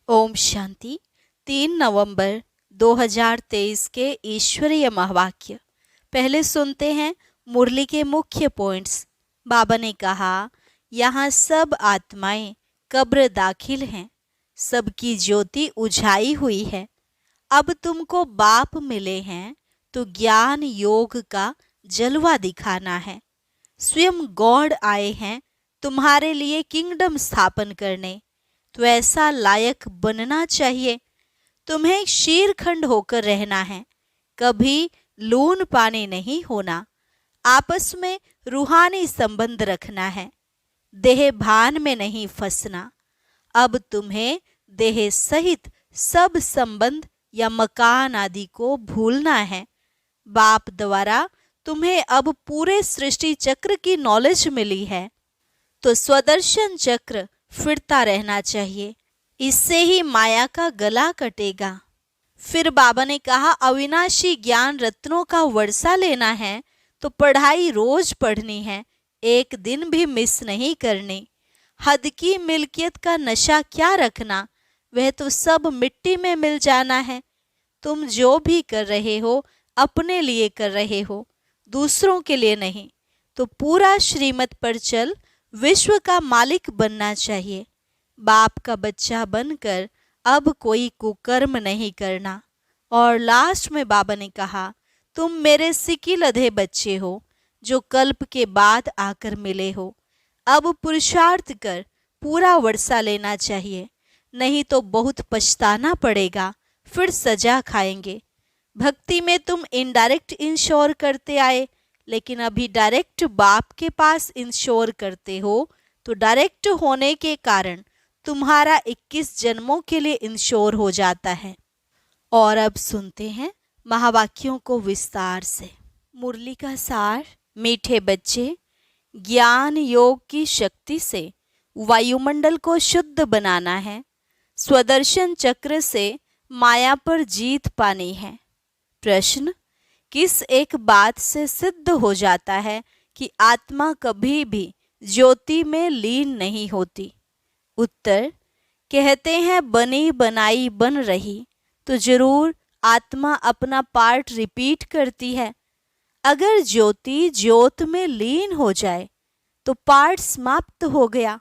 ओम शांति। 3 नवंबर 2023 के ईश्वरीय महावाक्य। पहले सुनते हैं मुरली के मुख्य पॉइंट्स। बाबा ने कहा, यहाँ सब आत्माएं कब्र दाखिल हैं, सबकी ज्योति उझाई हुई है। अब तुमको बाप मिले हैं तो ज्ञान योग का जलवा दिखाना है। स्वयं गॉड आए हैं तुम्हारे लिए किंगडम स्थापन करने, तो ऐसा लायक बनना चाहिए। तुम्हें शीरखंड होकर रहना है, कभी लून पानी नहीं होना। आपस में रूहानी संबंध रखना है, देह भान में नहीं फंसना। अब तुम्हें देह सहित सब संबंध या मकान आदि को भूलना है। बाप द्वारा तुम्हें अब पूरे सृष्टि चक्र की नॉलेज मिली है, तो स्वदर्शन चक्र फिरता रहना चाहिए। इससे ही माया का गला कटेगा। फिर बाबा ने कहा, अविनाशी ज्ञान रत्नों का वर्षा लेना है तो पढ़ाई रोज पढ़नी है, एक दिन भी मिस नहीं करनी। हद की मिल्कियत का नशा क्या रखना, वह तो सब मिट्टी में मिल जाना है। तुम जो भी कर रहे हो अपने लिए कर रहे हो, दूसरों के लिए नहीं। तो पूरा श्रीमत पर चल, विश्व का मालिक बनना चाहिए। बाप का बच्चा बनकर अब कोई कुकर्म नहीं करना। और लास्ट में बाबा ने कहा, तुम मेरे सिकी लधे बच्चे हो जो कल्प के बाद आकर मिले हो। अब पुरुषार्थ कर पूरा वर्षा लेना चाहिए, नहीं तो बहुत पछताना पड़ेगा, फिर सजा खाएंगे। भक्ति में तुम इनडायरेक्ट इंश्योर करते आए, लेकिन अभी डायरेक्ट बाप के पास इंश्योर करते हो, तो डायरेक्ट होने के कारण तुम्हारा 21 जन्मों के लिए इंश्योर हो जाता है। और अब सुनते हैं महावाक्यों को विस्तार से। मुरली का सार। मीठे बच्चे, ज्ञान योग की शक्ति से वायुमंडल को शुद्ध बनाना है। स्वदर्शन चक्र से माया पर जीत पानी है। प्रश्न, किस एक बात से सिद्ध हो जाता है कि आत्मा कभी भी ज्योति में लीन नहीं होती? उत्तर, कहते हैं बनी बनाई बन रही, तो जरूर आत्मा अपना पार्ट रिपीट करती है। अगर ज्योति ज्योत में लीन हो जाए तो पार्ट समाप्त हो गया।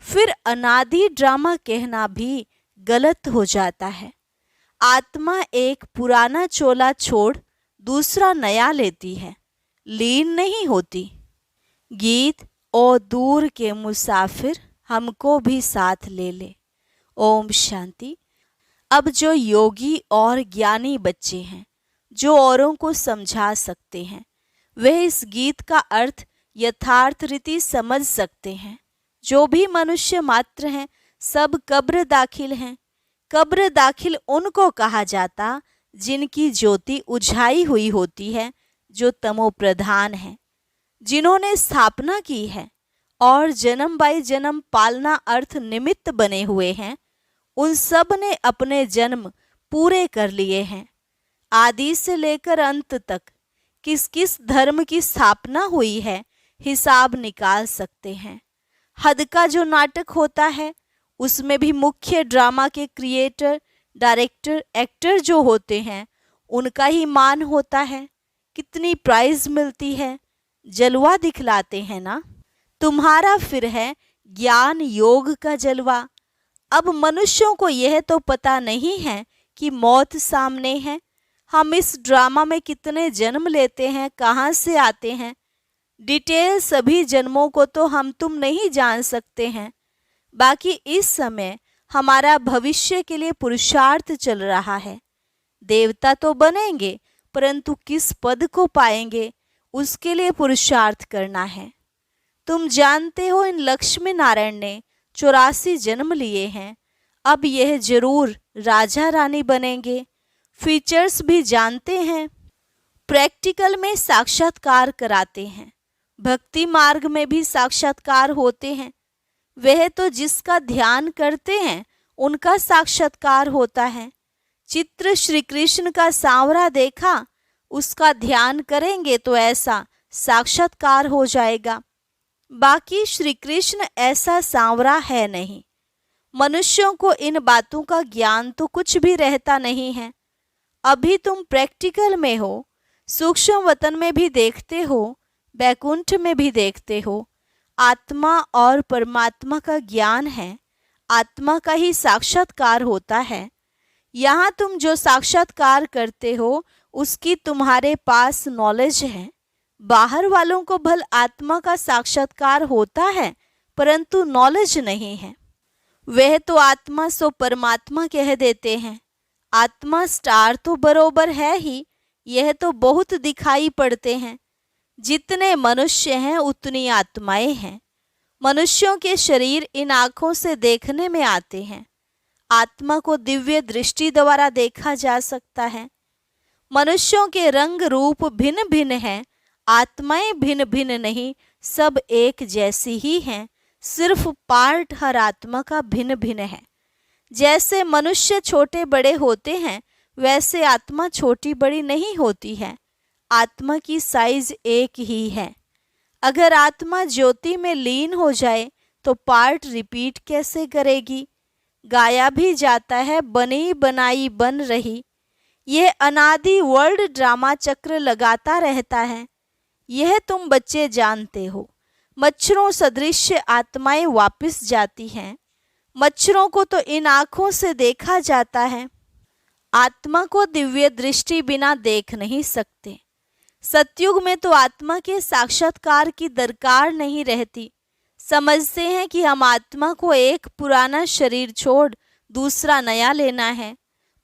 फिर अनादि ड्रामा कहना भी गलत हो जाता है। आत्मा एक पुराना चोला छोड़ दूसरा नया लेती है, लीन नहीं होती। गीत, ओ दूर के मुसाफिर हमको भी साथ ले ले। ओम शांति। अब जो योगी और ज्ञानी बच्चे हैं, जो औरों को समझा सकते हैं, वे इस गीत का अर्थ यथार्थ रीति समझ सकते हैं। जो भी मनुष्य मात्र हैं, सब कब्र दाखिल हैं। कब्र दाखिल उनको कहा जाता जिनकी ज्योति उझाई हुई होती है, जो तमो प्रधान है, जिन्होंने स्थापना की है और जन्म बाई जन्म पालना अर्थ निमित्त बने हुए हैं। उन सब ने अपने जन्म पूरे कर लिए हैं। आदि से लेकर अंत तक किस किस धर्म की स्थापना हुई है, हिसाब निकाल सकते हैं। हद का जो नाटक होता है, उसमें भी मुख्य ड्रामा के क्रिएटर, डायरेक्टर, एक्टर जो होते हैं, उनका ही मान होता है। कितनी प्राइज मिलती है, जलवा दिखलाते हैं ना। तुम्हारा फिर है ज्ञान योग का जलवा। अब मनुष्यों को यह तो पता नहीं है कि मौत सामने है। हम इस ड्रामा में कितने जन्म लेते हैं, कहाँ से आते हैं, डिटेल सभी जन्मों को तो हम तुम नहीं जान सकते हैं। बाकी इस समय हमारा भविष्य के लिए पुरुषार्थ चल रहा है। देवता तो बनेंगे, परंतु किस पद को पाएंगे, उसके लिए पुरुषार्थ करना है। तुम जानते हो, इन लक्ष्मी नारायण ने 84 जन्म लिए हैं। अब यह जरूर राजा रानी बनेंगे। फीचर्स भी जानते हैं। प्रैक्टिकल में साक्षात्कार कराते हैं, भक्ति मार्ग में भी साक्षात्कार होते हैं। वह तो जिसका ध्यान करते हैं उनका साक्षात्कार होता है। चित्र श्री कृष्ण का सांवरा देखा, उसका ध्यान करेंगे तो ऐसा साक्षात्कार हो जाएगा। बाकी श्री कृष्ण ऐसा सांवरा है नहीं। मनुष्यों को इन बातों का ज्ञान तो कुछ भी रहता नहीं है। अभी तुम प्रैक्टिकल में हो, सूक्ष्म वतन में भी देखते हो, बैकुंठ में भी देखते हो। आत्मा और परमात्मा का ज्ञान है, आत्मा का ही साक्षात्कार होता है। यहाँ तुम जो साक्षात्कार करते हो उसकी तुम्हारे पास नॉलेज है। बाहर वालों को भल आत्मा का साक्षात्कार होता है परंतु नॉलेज नहीं है। वह तो आत्मा सो परमात्मा कह देते हैं। आत्मा स्टार तो बरोबर है ही, यह तो बहुत दिखाई पड़ते हैं। जितने मनुष्य हैं उतनी आत्माएं हैं। मनुष्यों के शरीर इन आँखों से देखने में आते हैं। आत्मा को दिव्य दृष्टि द्वारा देखा जा सकता है। मनुष्यों के रंग रूप भिन्न भिन्न हैं, आत्माएं भिन्न भिन्न नहीं, सब एक जैसी ही हैं, सिर्फ पार्ट हर आत्मा का भिन्न भिन्न है। जैसे मनुष्य छोटे बड़े होते हैं वैसे आत्मा छोटी बड़ी नहीं होती है। आत्मा की साइज एक ही है। अगर आत्मा ज्योति में लीन हो जाए तो पार्ट रिपीट कैसे करेगी? गाया भी जाता है, बनी बनाई बन रही। यह अनादि वर्ल्ड ड्रामा चक्र लगाता रहता है। यह तुम बच्चे जानते हो। मच्छरों सदृश आत्माएं वापस जाती हैं। मच्छरों को तो इन आँखों से देखा जाता है। आत्मा को दिव्य दृष्टि बिना देख नहीं सकते। सतयुग में तो आत्मा के साक्षात्कार की दरकार नहीं रहती। समझते हैं कि हम आत्मा को एक पुराना शरीर छोड़ दूसरा नया लेना है।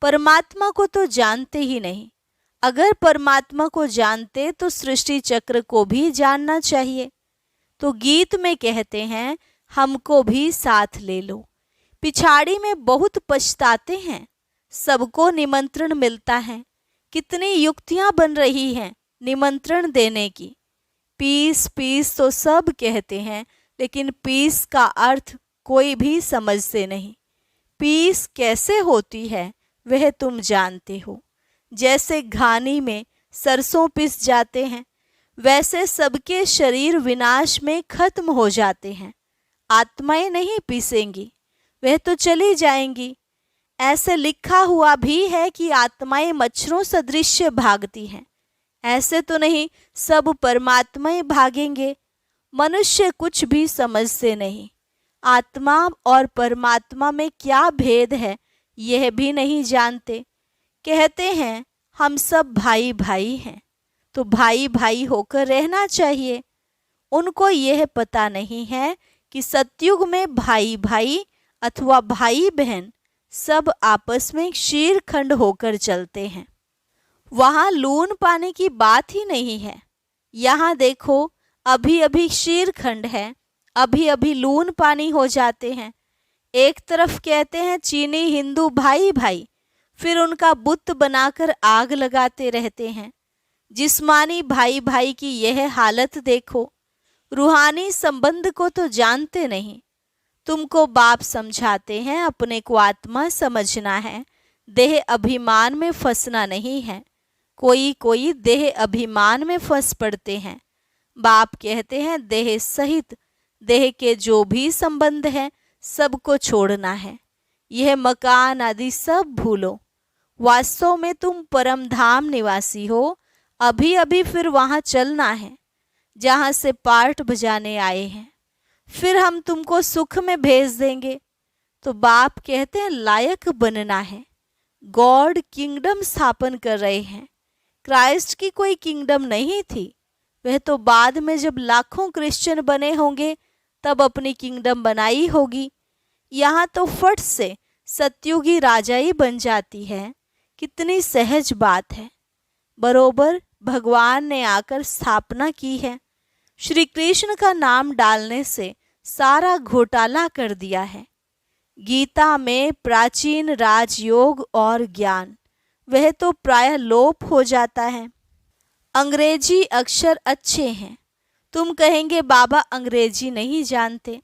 परमात्मा को तो जानते ही नहीं। अगर परमात्मा को जानते तो सृष्टि चक्र को भी जानना चाहिए। तो गीत में कहते हैं, हमको भी साथ ले लो। पिछाड़ी में बहुत पछताते हैं। सबको निमंत्रण मिलता है। कितनी युक्तियां बन रही हैं निमंत्रण देने की। पीस पीस तो सब कहते हैं, लेकिन पीस का अर्थ कोई भी समझते नहीं। पीस कैसे होती है वह तुम जानते हो। जैसे घानी में सरसों पिस जाते हैं, वैसे सबके शरीर विनाश में खत्म हो जाते हैं। आत्माएं नहीं पिसेंगी, वह तो चली जाएंगी। ऐसे लिखा हुआ भी है कि आत्माएं मच्छरों सदृश भागती हैं। ऐसे तो नहीं सब परमात्माएं भागेंगे। मनुष्य कुछ भी समझते नहीं। आत्मा और परमात्मा में क्या भेद है यह भी नहीं जानते। कहते हैं हम सब भाई भाई हैं, तो भाई भाई होकर रहना चाहिए। उनको यह पता नहीं है कि सतयुग में भाई भाई अथवा भाई बहन सब आपस में शीरखंड होकर चलते हैं। वहाँ लून पाने की बात ही नहीं है। यहाँ देखो, अभी अभी शीरखंड है, अभी अभी लून पानी हो जाते हैं। एक तरफ कहते हैं चीनी हिंदू भाई भाई, फिर उनका बुत बनाकर आग लगाते रहते हैं। जिस्मानी भाई भाई की यह हालत देखो। रूहानी संबंध को तो जानते नहीं। तुमको बाप समझाते हैं अपने को आत्मा समझना है, देह अभिमान में फंसना नहीं है। कोई कोई देह अभिमान में फंस पड़ते हैं। बाप कहते हैं देह सहित देह के जो भी संबंध है सबको छोड़ना है। यह मकान आदि सब भूलो। वास्तव में तुम परम धाम निवासी हो। अभी अभी फिर वहाँ चलना है जहाँ से पार्ट बजाने आए हैं। फिर हम तुमको सुख में भेज देंगे। तो बाप कहते हैं लायक बनना है। गॉड किंगडम स्थापन कर रहे हैं। क्राइस्ट की कोई किंगडम नहीं थी। वह तो बाद में जब लाखों क्रिश्चियन बने होंगे तब अपनी किंगडम बनाई होगी। यहाँ तो फट से सतयुगी राजा ही बन जाती है। कितनी सहज बात है। बरोबर भगवान ने आकर स्थापना की है। श्री कृष्ण का नाम डालने से सारा घोटाला कर दिया है। गीता में प्राचीन राजयोग और ज्ञान वह तो प्रायः लोप हो जाता है। अंग्रेजी अक्षर अच्छे हैं। तुम कहेंगे बाबा अंग्रेजी नहीं जानते।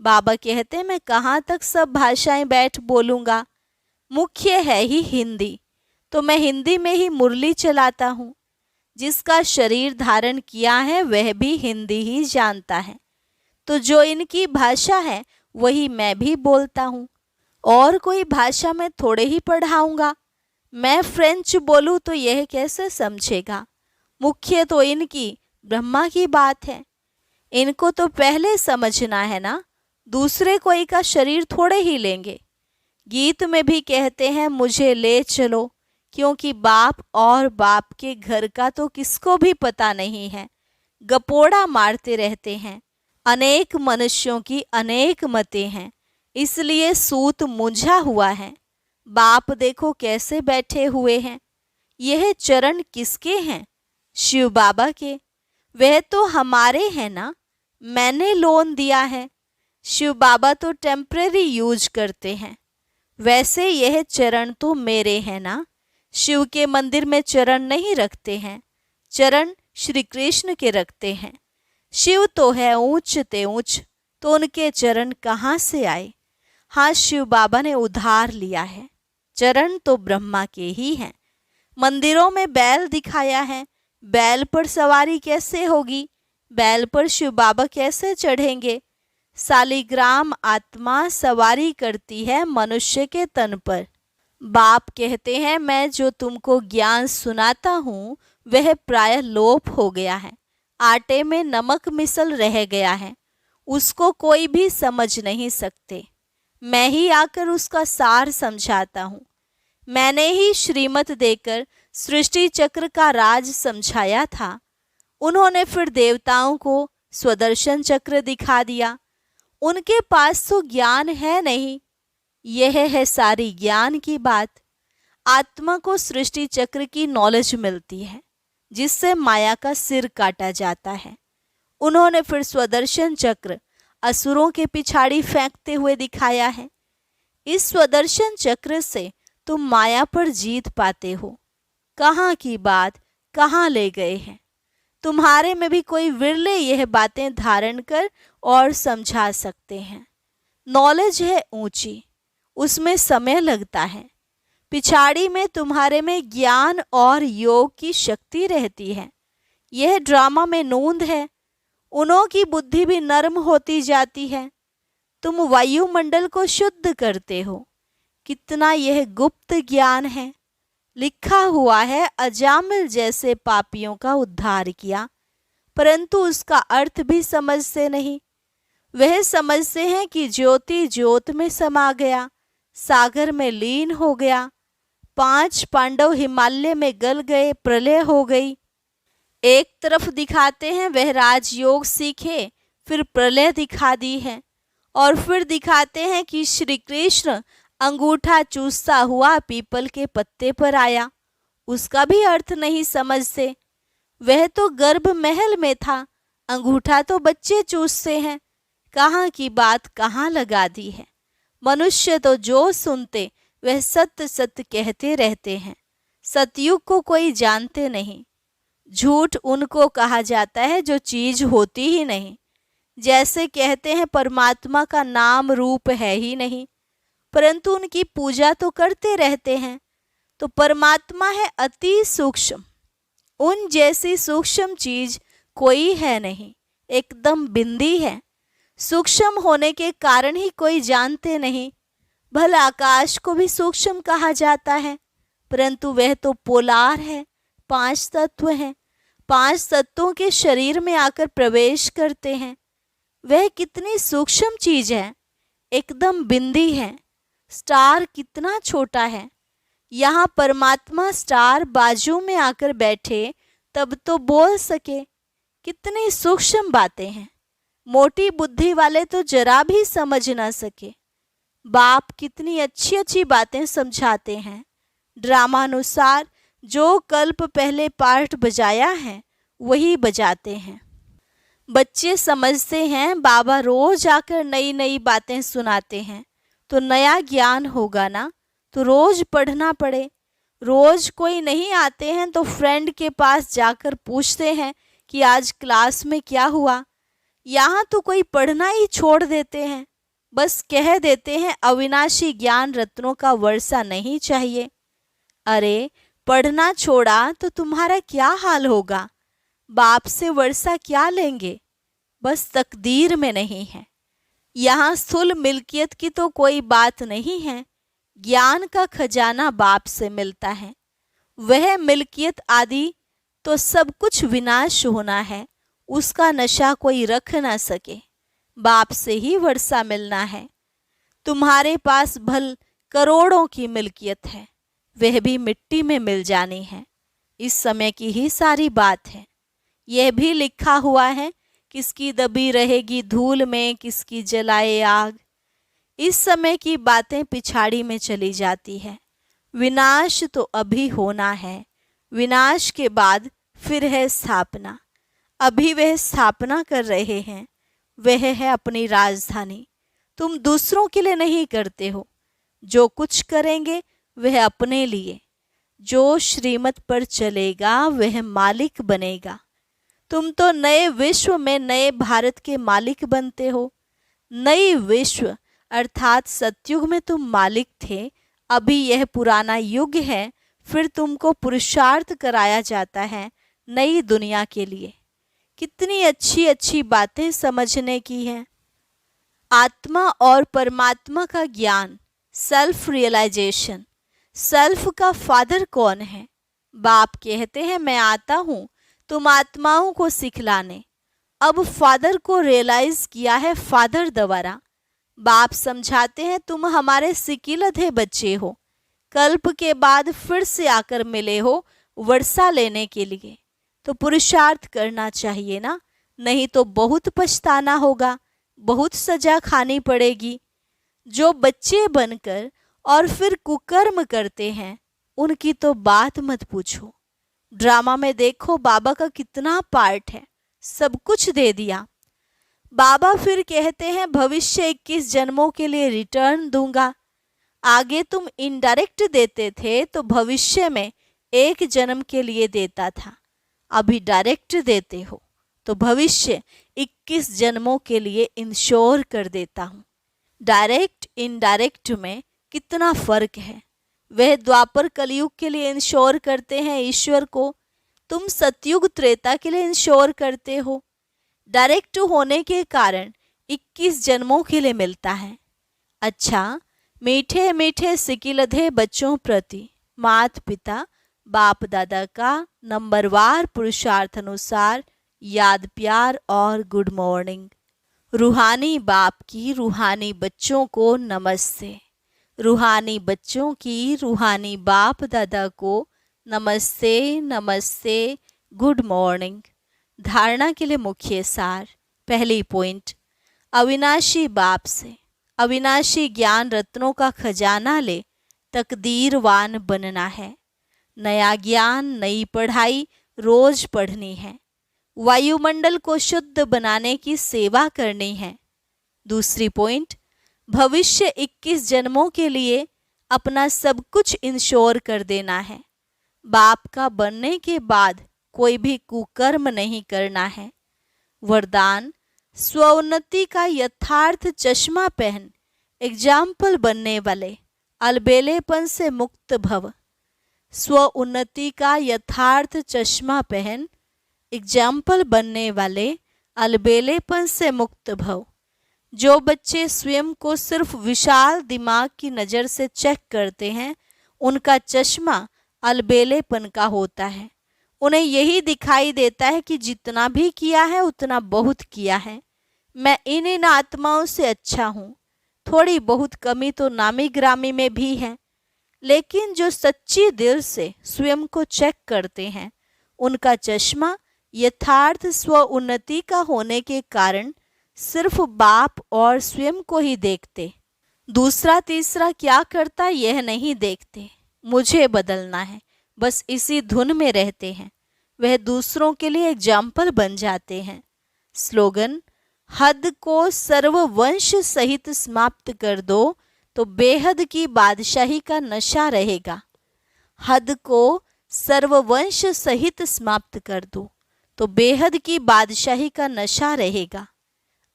बाबा कहते मैं कहाँ तक सब भाषाएं बैठ बोलूँगा। मुख्य है ही हिंदी, तो मैं हिंदी में ही मुरली चलाता हूँ। जिसका शरीर धारण किया है वह भी हिंदी ही जानता है। तो जो इनकी भाषा है वही मैं भी बोलता हूँ। और कोई भाषा में थोड़े ही पढ़ाऊंगा। मैं फ्रेंच बोलूँ तो यह कैसे समझेगा? मुख्य तो इनकी ब्रह्मा की बात है, इनको तो पहले समझना है ना। दूसरे कोई का शरीर थोड़े ही लेंगे। गीत में भी कहते हैं मुझे ले चलो, क्योंकि बाप और बाप के घर का तो किसको भी पता नहीं है। गपोड़ा मारते रहते हैं। अनेक मनुष्यों की अनेक मतें हैं, इसलिए सूत मुंझा हुआ है। बाप देखो कैसे बैठे हुए हैं। यह चरण किसके हैं? शिव बाबा के। वह तो हमारे हैं ना, मैंने लोन दिया है। शिव बाबा तो टेम्परेरी यूज करते हैं। वैसे यह चरण तो मेरे हैं ना। शिव के मंदिर में चरण नहीं रखते हैं, चरण श्री कृष्ण के रखते हैं। शिव तो है ऊंच ते ऊंच, तो उनके चरण कहाँ से आए? हाँ, शिव बाबा ने उधार लिया है। चरण तो ब्रह्मा के ही हैं। मंदिरों में बैल दिखाया है, बैल पर सवारी कैसे होगी? बैल पर शिव बाबा कैसे चढ़ेंगे? सालिग्राम आत्मा सवारी करती है मनुष्य के तन पर। बाप कहते हैं मैं जो तुमको ज्ञान सुनाता हूँ वह प्रायः लोप हो गया है। आटे में नमक मिसल रह गया है, उसको कोई भी समझ नहीं सकते। मैं ही आकर उसका सार समझाता हूँ। मैंने ही श्रीमत देकर सृष्टि चक्र का राज समझाया था। उन्होंने फिर देवताओं को स्वदर्शन चक्र दिखा दिया। उनके पास तो ज्ञान है नहीं। यह है सारी ज्ञान की बात। आत्मा को सृष्टि चक्र की नॉलेज मिलती है, जिससे माया का सिर काटा जाता है। उन्होंने फिर स्वदर्शन चक्र असुरों के पिछाड़ी फेंकते हुए दिखाया है। इस स्वदर्शन चक्र से तुम माया पर जीत पाते हो। कहाँ की बात कहाँ ले गए हैं। तुम्हारे में भी कोई विरले यह बातें धारण कर और समझा सकते हैं। नॉलेज है ऊंची, उसमें समय लगता है। पिछाड़ी में तुम्हारे में ज्ञान और योग की शक्ति रहती है। यह ड्रामा में नूंद है। उन्हों की बुद्धि भी नर्म होती जाती है। तुम वायुमंडल को शुद्ध करते हो। कितना यह गुप्त ज्ञान है। लिखा हुआ है अजामिल जैसे पापियों का उद्धार किया, परंतु उसका अर्थ भी समझते नहीं। वह समझते हैं कि ज्योति ज्योत में समा गया, सागर में लीन हो गया। 5 पांडव हिमालय में गल गए, प्रलय हो गई। एक तरफ दिखाते हैं वह राजयोग सीखे, फिर प्रलय दिखा दी है। और फिर दिखाते हैं कि श्री कृष्ण अंगूठा चूसता हुआ पीपल के पत्ते पर आया। उसका भी अर्थ नहीं समझते। वह तो गर्भ महल में था, अंगूठा तो बच्चे चूसते हैं। कहाँ की बात कहाँ लगा दी है। मनुष्य तो जो सुनते वह सत्य सत्य कहते रहते हैं। सतयुग को कोई जानते नहीं। झूठ उनको कहा जाता है जो चीज होती ही नहीं। जैसे कहते हैं परमात्मा का नाम रूप है ही नहीं, परंतु उनकी पूजा तो करते रहते हैं। तो परमात्मा है अति सूक्ष्म। उन जैसी सूक्ष्म चीज कोई है नहीं, एकदम बिंदी है। सूक्ष्म होने के कारण ही कोई जानते नहीं। भला आकाश को भी सूक्ष्म कहा जाता है, परंतु वह तो पोलार है। 5 तत्व हैं, 5 तत्वों के शरीर में आकर प्रवेश करते हैं। वह कितनी सूक्ष्म चीज है, एकदम बिंदी है। स्टार कितना छोटा है। यहाँ परमात्मा स्टार बाजू में आकर बैठे तब तो बोल सके। कितनी सूक्ष्म बातें हैं। मोटी बुद्धि वाले तो जरा भी समझ ना सके। बाप कितनी अच्छी अच्छी बातें समझाते हैं। ड्रामानुसार जो कल्प पहले पार्ट बजाया है वही बजाते हैं। बच्चे समझते हैं बाबा रोज आकर नई नई बातें सुनाते हैं तो नया ज्ञान होगा ना, तो रोज पढ़ना पड़े। रोज कोई नहीं आते हैं तो फ्रेंड के पास जाकर पूछते हैं कि आज क्लास में क्या हुआ। यहाँ तो कोई पढ़ना ही छोड़ देते हैं, बस कह देते हैं अविनाशी ज्ञान रत्नों का वर्षा नहीं चाहिए। अरे पढ़ना छोड़ा तो तुम्हारा क्या हाल होगा। बाप से वर्षा क्या लेंगे, बस तकदीर में नहीं है। यहाँ स्थूल मिल्कियत की तो कोई बात नहीं है। ज्ञान का खजाना बाप से मिलता है। वह मिल्कियत आदि तो सब कुछ विनाश होना है, उसका नशा कोई रख ना सके। बाप से ही वर्षा मिलना है। तुम्हारे पास भल करोड़ों की मिल्कियत है, वह भी मिट्टी में मिल जानी है। इस समय की ही सारी बात है। यह भी लिखा हुआ है, किसकी दबी रहेगी धूल में, किसकी जलाए आग। इस समय की बातें पिछाड़ी में चली जाती है। विनाश तो अभी होना है, विनाश के बाद फिर है स्थापना। अभी वह स्थापना कर रहे हैं, वह है अपनी राजधानी। तुम दूसरों के लिए नहीं करते हो, जो कुछ करेंगे वह अपने लिए। जो श्रीमत पर चलेगा वह मालिक बनेगा। तुम तो नए विश्व में नए भारत के मालिक बनते हो। नई विश्व अर्थात सतयुग में तुम मालिक थे, अभी यह पुराना युग है। फिर तुमको पुरुषार्थ कराया जाता है नई दुनिया के लिए। कितनी अच्छी अच्छी बातें समझने की हैं। आत्मा और परमात्मा का ज्ञान, सेल्फ रियलाइजेशन। सेल्फ का फादर कौन है? बाप कहते हैं मैं आता हूँ तुम आत्माओं को सिखलाने। अब फादर को रियलाइज किया है फादर द्वारा। बाप समझाते हैं तुम हमारे सिकिलधे बच्चे हो, कल्प के बाद फिर से आकर मिले हो वर्षा लेने के लिए। तो पुरुषार्थ करना चाहिए ना, नहीं तो बहुत पछताना होगा, बहुत सजा खानी पड़ेगी। जो बच्चे बनकर और फिर कुकर्म करते हैं उनकी तो बात मत पूछो। ड्रामा में देखो बाबा का कितना पार्ट है, सब कुछ दे दिया। बाबा फिर कहते हैं भविष्य 21 जन्मों के लिए रिटर्न दूंगा। आगे तुम इनडायरेक्ट देते थे तो भविष्य में 1 जन्म के लिए देता था। अभी डायरेक्ट देते हो तो भविष्य 21 जन्मों के लिए इंश्योर कर देता हूँ। डायरेक्ट इनडायरेक्ट में कितना फर्क है। वह द्वापर कलयुग के लिए इंश्योर करते हैं ईश्वर को, तुम सतयुग त्रेता के लिए इंश्योर करते हो। डायरेक्ट होने के कारण 21 जन्मों के लिए मिलता है। अच्छा, मीठे मीठे सिकिलधे बच्चों प्रति माता पिता बाप दादा का नंबरवार पुरुषार्थ अनुसार याद, प्यार और गुड मॉर्निंग। रूहानी बाप की रूहानी बच्चों को नमस्ते। रूहानी बच्चों की रूहानी बाप दादा को नमस्ते नमस्ते, गुड मॉर्निंग। धारणा के लिए मुख्य सार। पहली पॉइंट, अविनाशी बाप से अविनाशी ज्ञान रत्नों का खजाना ले तकदीरवान बनना है। नया ज्ञान, नई पढ़ाई रोज पढ़नी है। वायुमंडल को शुद्ध बनाने की सेवा करनी है। दूसरी पॉइंट, भविष्य 21 जन्मों के लिए अपना सब कुछ इंश्योर कर देना है। बाप का बनने के बाद कोई भी कुकर्म नहीं करना है। वरदान, स्वोन्नति का यथार्थ चश्मा पहन एग्जाम्पल बनने वाले अलबेलेपन से मुक्त भव। स्व उन्नति का यथार्थ चश्मा पहन एग्जाम्पल बनने वाले अलबेलेपन से मुक्त भव। जो बच्चे स्वयं को सिर्फ विशाल दिमाग की नज़र से चेक करते हैं, उनका चश्मा अलबेलेपन का होता है। उन्हें यही दिखाई देता है कि जितना भी किया है उतना बहुत किया है। मैं इन आत्माओं से अच्छा हूँ। थोड़ी बहुत कमी तो नामी ग्रामी में भी है, लेकिन जो सच्ची दिल से स्वयं को चेक करते हैं, उनका चश्मा यथार्थ स्व उन्नति का होने के कारण सिर्फ बाप और स्वयं को ही देखते। दूसरा तीसरा क्या करता यह नहीं देखते। मुझे बदलना है, बस इसी धुन में रहते हैं। वह दूसरों के लिए एग्जाम्पल बन जाते हैं। स्लोगन, हद को सर्ववंश सहित समाप्त कर दो तो बेहद की बादशाही का नशा रहेगा। हद को सर्ववंश सहित समाप्त कर दो तो बेहद की बादशाही का नशा रहेगा।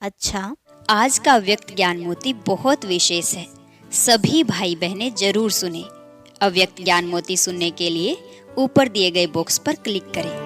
अच्छा, आज का व्यक्त ज्ञान मोती बहुत विशेष है, सभी भाई बहनें जरूर सुने। अव्यक्त ज्ञान मोती सुनने के लिए ऊपर दिए गए बॉक्स पर क्लिक करें।